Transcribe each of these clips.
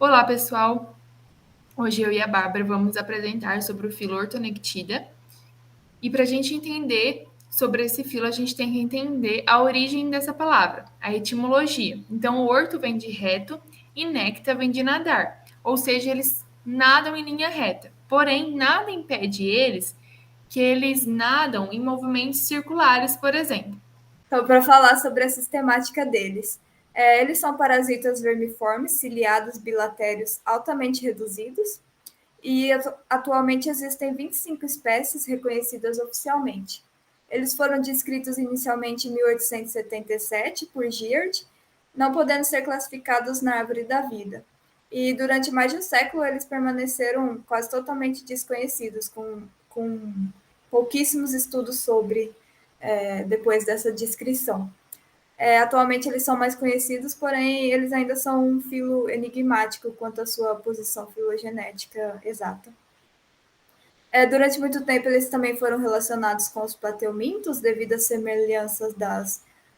Olá, pessoal! Hoje eu e a Bárbara vamos apresentar sobre o filo ortonectida. E para a gente entender sobre esse filo, a gente tem que entender a origem dessa palavra, a etimologia. Então, o orto vem de reto e necta vem de nadar, ou seja, eles nadam em linha reta. Porém, nada impede eles que eles nadam em movimentos circulares, por exemplo. Então, para falar sobre a sistemática deles, eles são parasitas vermiformes, ciliados, bilatérios, altamente reduzidos, e atualmente existem 25 espécies reconhecidas oficialmente. Eles foram descritos inicialmente em 1877 por Giard, não podendo ser classificados na árvore da vida. E durante mais de um século eles permaneceram quase totalmente desconhecidos, com pouquíssimos estudos sobre depois dessa descrição. Atualmente eles são mais conhecidos, porém eles ainda são um filo enigmático quanto à sua posição filogenética exata. Durante muito tempo eles também foram relacionados com os plateumintos devido às semelhanças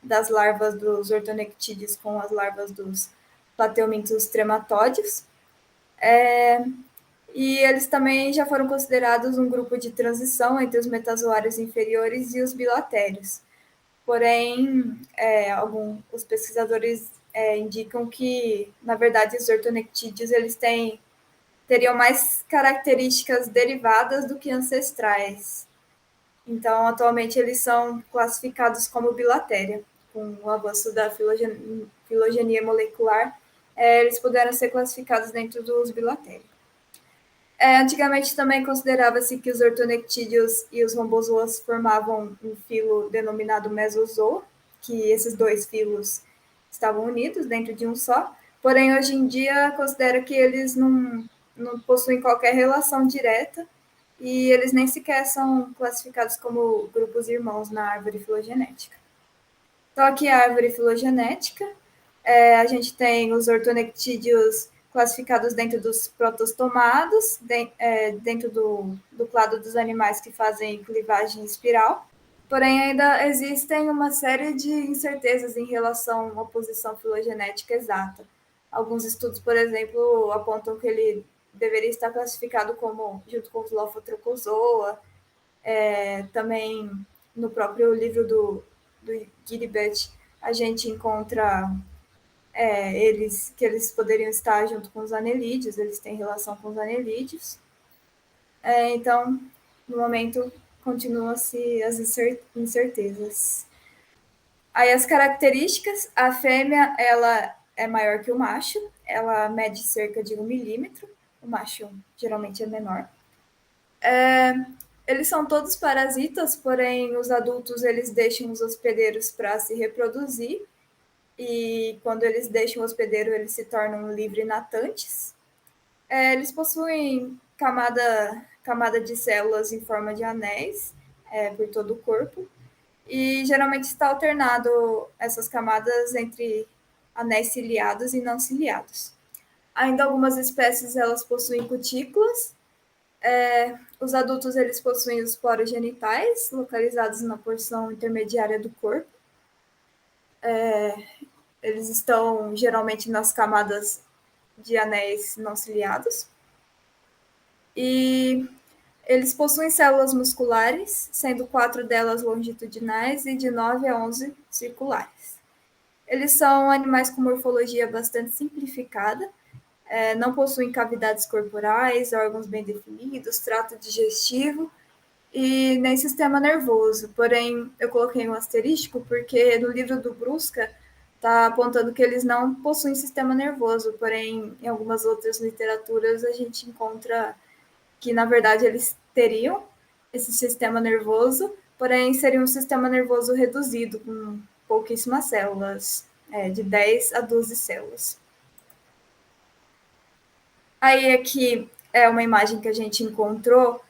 das larvas dos ortonectídeos com as larvas dos plateumintos trematódeos. E eles também já foram considerados um grupo de transição entre os metazoários inferiores e os bilatérios. Porém, os pesquisadores indicam que, na verdade, os ortonectídeos eles teriam mais características derivadas do que ancestrais. Então, atualmente, eles são classificados como bilatéria. Com o avanço da filogenia molecular, eles puderam ser classificados dentro dos bilatérios. Antigamente também considerava-se que os ortonectídeos e os rombozoas formavam um filo denominado mesozoa, que esses dois filos estavam unidos dentro de um só, porém hoje em dia considera que eles não possuem qualquer relação direta e eles nem sequer são classificados como grupos irmãos na árvore filogenética. Então aqui a árvore filogenética, a gente tem os ortonectídeos classificados dentro dos protostomados, dentro do clado dos animais que fazem clivagem espiral. Porém, ainda existem uma série de incertezas em relação à posição filogenética exata. Alguns estudos, por exemplo, apontam que ele deveria estar classificado como junto com os Lophotrochozoa. Também no próprio livro do Gilbert, a gente encontra eles poderiam estar junto com os anelídeos, eles têm relação com os anelídeos. Então, no momento, continuam-se as incertezas. Aí as características, a fêmea ela é maior que o macho, ela mede cerca de 1 milímetro, o macho geralmente é menor. Eles são todos parasitas, porém os adultos eles deixam os hospedeiros para se reproduzir e quando eles deixam o hospedeiro eles se tornam livre-natantes. Eles possuem camada de células em forma de anéis por todo o corpo e geralmente está alternado essas camadas entre anéis ciliados e não ciliados. Ainda algumas espécies elas possuem cutículas. Os adultos eles possuem os poros genitais localizados na porção intermediária do corpo. Eles estão geralmente nas camadas de anéis não ciliados. E eles possuem células musculares, sendo 4 delas longitudinais e de 9 a 11 circulares. Eles são animais com morfologia bastante simplificada, não possuem cavidades corporais, órgãos bem definidos, trato digestivo e nem sistema nervoso. Porém, eu coloquei um asterístico porque no livro do Brusca está apontando que eles não possuem sistema nervoso, porém, em algumas outras literaturas a gente encontra que, na verdade, eles teriam esse sistema nervoso, porém seria um sistema nervoso reduzido, com pouquíssimas células, de 10 a 12 células. Aí aqui é uma imagem que a gente encontrou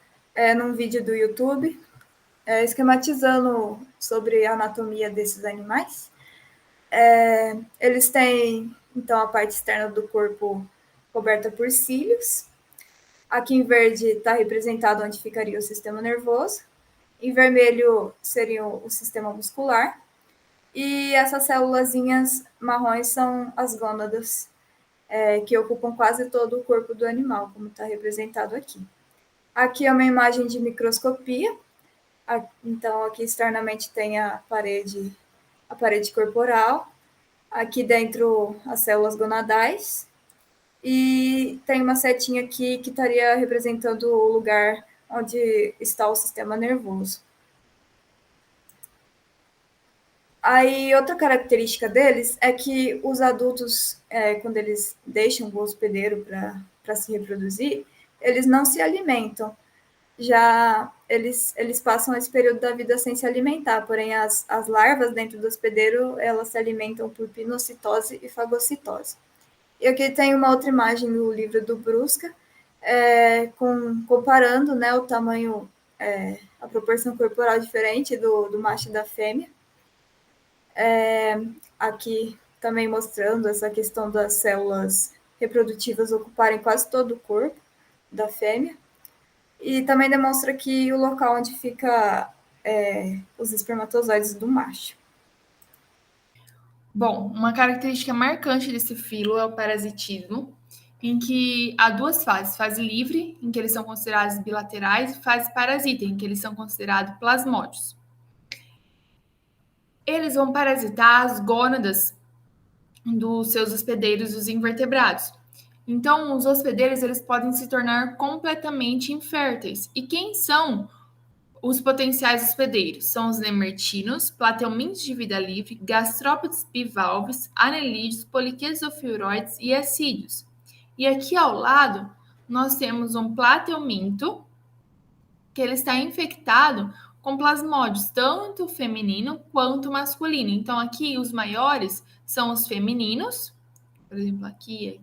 num vídeo do YouTube, esquematizando sobre a anatomia desses animais. Eles têm, então, a parte externa do corpo coberta por cílios. Aqui em verde está representado onde ficaria o sistema nervoso. Em vermelho seria o sistema muscular. E essas célulazinhas marrons são as gônadas. que ocupam quase todo o corpo do animal, como está representado aqui. Aqui é uma imagem de microscopia. Então, aqui externamente tem a parede corporal. Aqui dentro, as células gonadais. E tem uma setinha aqui que estaria representando o lugar onde está o sistema nervoso. Aí, outra característica deles é que os adultos, quando eles deixam o hospedeiro para se reproduzir, eles não se alimentam. Já eles passam esse período da vida sem se alimentar, porém as larvas dentro do hospedeiro, elas se alimentam por pinocitose e fagocitose. E aqui tem uma outra imagem do livro do Brusca, comparando, né, o tamanho, a proporção corporal diferente do macho e da fêmea. Aqui também mostrando essa questão das células reprodutivas ocuparem quase todo o corpo da fêmea. E também demonstra aqui o local onde fica os espermatozoides do macho. Bom, uma característica marcante desse filo é o parasitismo, em que há duas fases: fase livre, em que eles são considerados bilaterais, e fase parasita, em que eles são considerados plasmódios. Eles vão parasitar as gônadas dos seus hospedeiros, os invertebrados. Então, os hospedeiros eles podem se tornar completamente inférteis. E quem são os potenciais hospedeiros? São os nemertinos, plateumintos de vida livre, gastrópodes bivalves, anelídeos, poliquesofiuroides e assídeos. E aqui ao lado, nós temos um plateuminto, que ele está infectado com plasmódios, tanto feminino quanto masculino. Então, aqui os maiores são os femininos, por exemplo, aqui,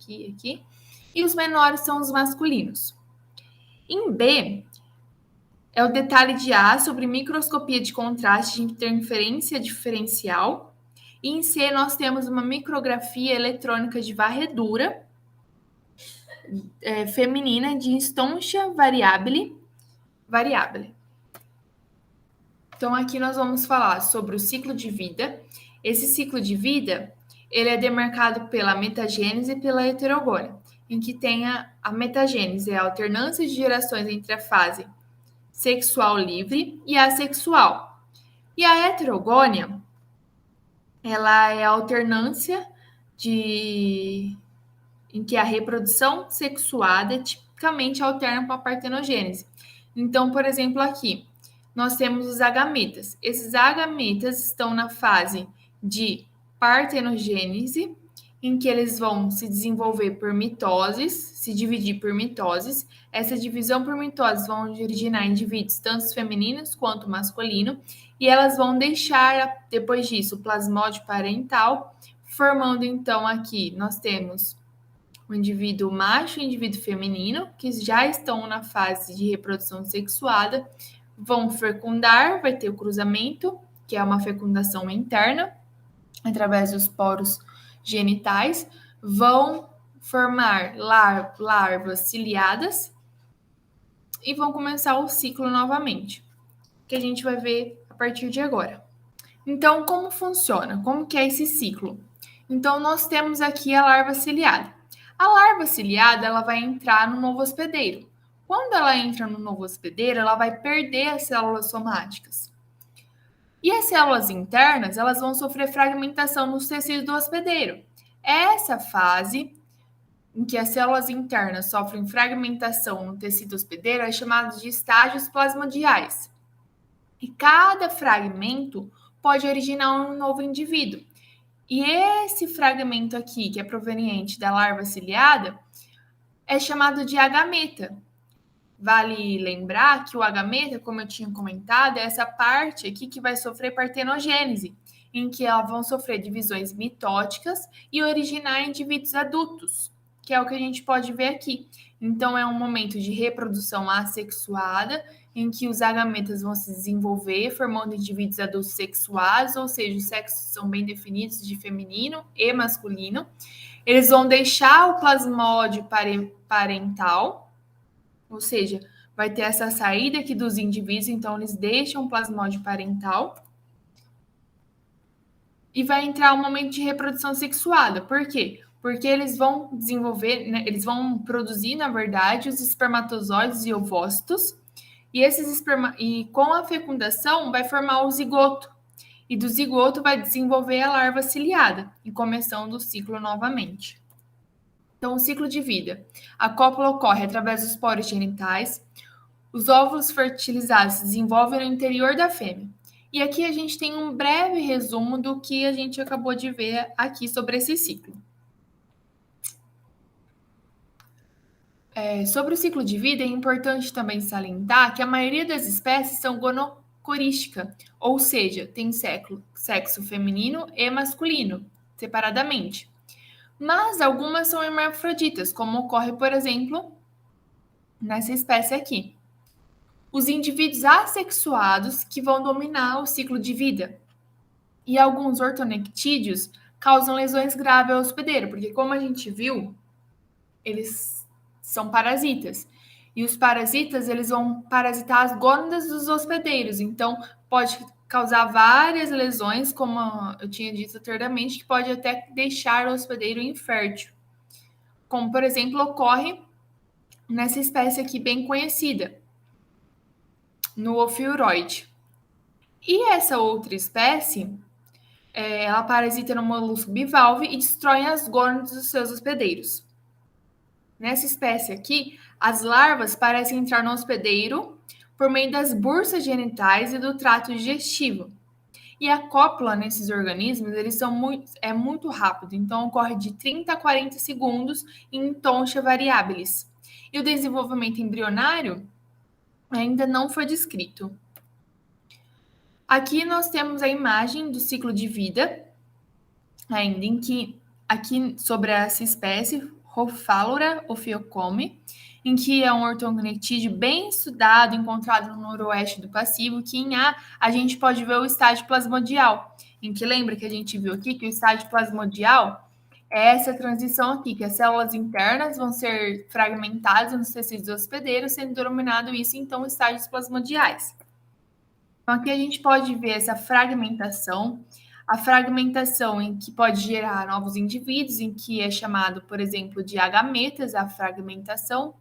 e os menores são os masculinos. Em B, é o detalhe de A sobre microscopia de contraste de interferência diferencial. E em C, nós temos uma micrografia eletrônica de varredura feminina de instância variável. Então, aqui nós vamos falar sobre o ciclo de vida. Esse ciclo de vida, ele é demarcado pela metagênese e pela heterogônia, em que tem a metagênese, é a alternância de gerações entre a fase sexual livre e assexual. E a heterogônia, ela é a alternância em que a reprodução sexuada tipicamente alterna com a partenogênese. Então, por exemplo, aqui, nós temos os agametas. Esses agametas estão na fase de partenogênese, em que eles vão se desenvolver por mitoses, se dividir por mitoses. Essa divisão por mitoses vão originar indivíduos tanto femininos quanto masculino, e elas vão deixar, depois disso, o plasmódio parental, formando então aqui, nós temos o indivíduo macho e o indivíduo feminino, que já estão na fase de reprodução sexuada, vão fecundar, vai ter o cruzamento, que é uma fecundação interna, através dos poros genitais, vão formar larvas ciliadas e vão começar o ciclo novamente, que a gente vai ver a partir de agora. Então, como funciona? Como que é esse ciclo? Então, nós temos aqui a larva ciliada. A larva ciliada, ela vai entrar no novo hospedeiro. Quando ela entra no novo hospedeiro, ela vai perder as células somáticas. E as células internas, elas vão sofrer fragmentação nos tecidos do hospedeiro. Essa fase em que as células internas sofrem fragmentação no tecido hospedeiro é chamada de estágios plasmodiais. E cada fragmento pode originar um novo indivíduo. E esse fragmento aqui, que é proveniente da larva ciliada, é chamado de agameta. Vale lembrar que o agameta, como eu tinha comentado, é essa parte aqui que vai sofrer partenogênese, em que elas vão sofrer divisões mitóticas e originar indivíduos adultos, que é o que a gente pode ver aqui. Então, é um momento de reprodução assexuada, em que os agametas vão se desenvolver, formando indivíduos adultos sexuados, ou seja, os sexos são bem definidos de feminino e masculino. Eles vão deixar o plasmódio parental, ou seja, vai ter essa saída aqui dos indivíduos, então eles deixam o plasmódio parental e vai entrar um momento de reprodução sexuada. Por quê? porque eles vão desenvolver, né, eles vão produzir, na verdade, os espermatozoides e ovócitos, e com a fecundação vai formar o zigoto, e do zigoto vai desenvolver a larva ciliada, e começando o ciclo novamente. Então, o ciclo de vida. A cópula ocorre através dos poros genitais, os óvulos fertilizados se desenvolvem no interior da fêmea. E aqui a gente tem um breve resumo do que a gente acabou de ver aqui sobre esse ciclo. Sobre o ciclo de vida, é importante também salientar que a maioria das espécies são gonocorística, ou seja, tem sexo feminino e masculino, separadamente. Mas algumas são hermafroditas, como ocorre, por exemplo, nessa espécie aqui. Os indivíduos assexuados que vão dominar o ciclo de vida. E alguns ortonectídeos causam lesões graves ao hospedeiro, porque como a gente viu, eles são parasitas. E os parasitas, eles vão parasitar as gônadas dos hospedeiros. Então, pode causar várias lesões, como eu tinha dito anteriormente, que pode até deixar o hospedeiro infértil. Como, por exemplo, ocorre nessa espécie aqui bem conhecida, no Ophiuroide. E essa outra espécie, ela parasita no molusco bivalve e destrói as gônadas dos seus hospedeiros. Nessa espécie aqui, as larvas parecem entrar no hospedeiro por meio das bursas genitais e do trato digestivo. E a cópula nesses organismos, eles são muito rápido, então ocorre de 30 a 40 segundos em toncha variabilis. E o desenvolvimento embrionário ainda não foi descrito. Aqui nós temos a imagem do ciclo de vida, ainda em que, aqui sobre essa espécie, Rofalura ophiocome, em que é um ortonectídeo bem estudado, encontrado no noroeste do Pacífico, que em A gente pode ver o estágio plasmodial, em que lembra que a gente viu aqui que o estágio plasmodial é essa transição aqui, que as células internas vão ser fragmentadas nos tecidos hospedeiros, sendo denominado isso, então, estágios plasmodiais. Então, aqui a gente pode ver essa fragmentação, a fragmentação em que pode gerar novos indivíduos, em que é chamado, por exemplo, de agametas, a fragmentação.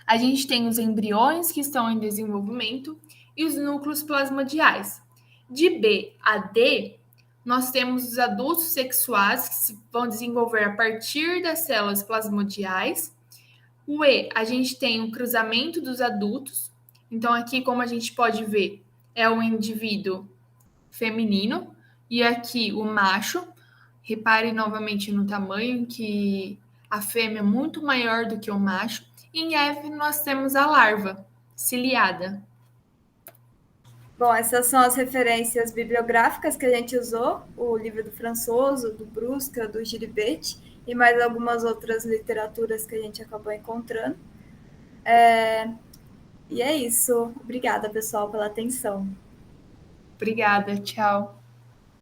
A gente tem os embriões que estão em desenvolvimento e os núcleos plasmodiais. De B a D, nós temos os adultos sexuados que se vão desenvolver a partir das células plasmodiais. O E, a gente tem o cruzamento dos adultos. Então, aqui, como a gente pode ver, é o indivíduo feminino e aqui o macho. Repare novamente no tamanho, que a fêmea é muito maior do que o macho. E em F, nós temos a larva ciliada. Bom, essas são as referências bibliográficas que a gente usou, o livro do Françoso, do Brusca, do Giribet, e mais algumas outras literaturas que a gente acabou encontrando. E é isso. Obrigada, pessoal, pela atenção. Obrigada, tchau.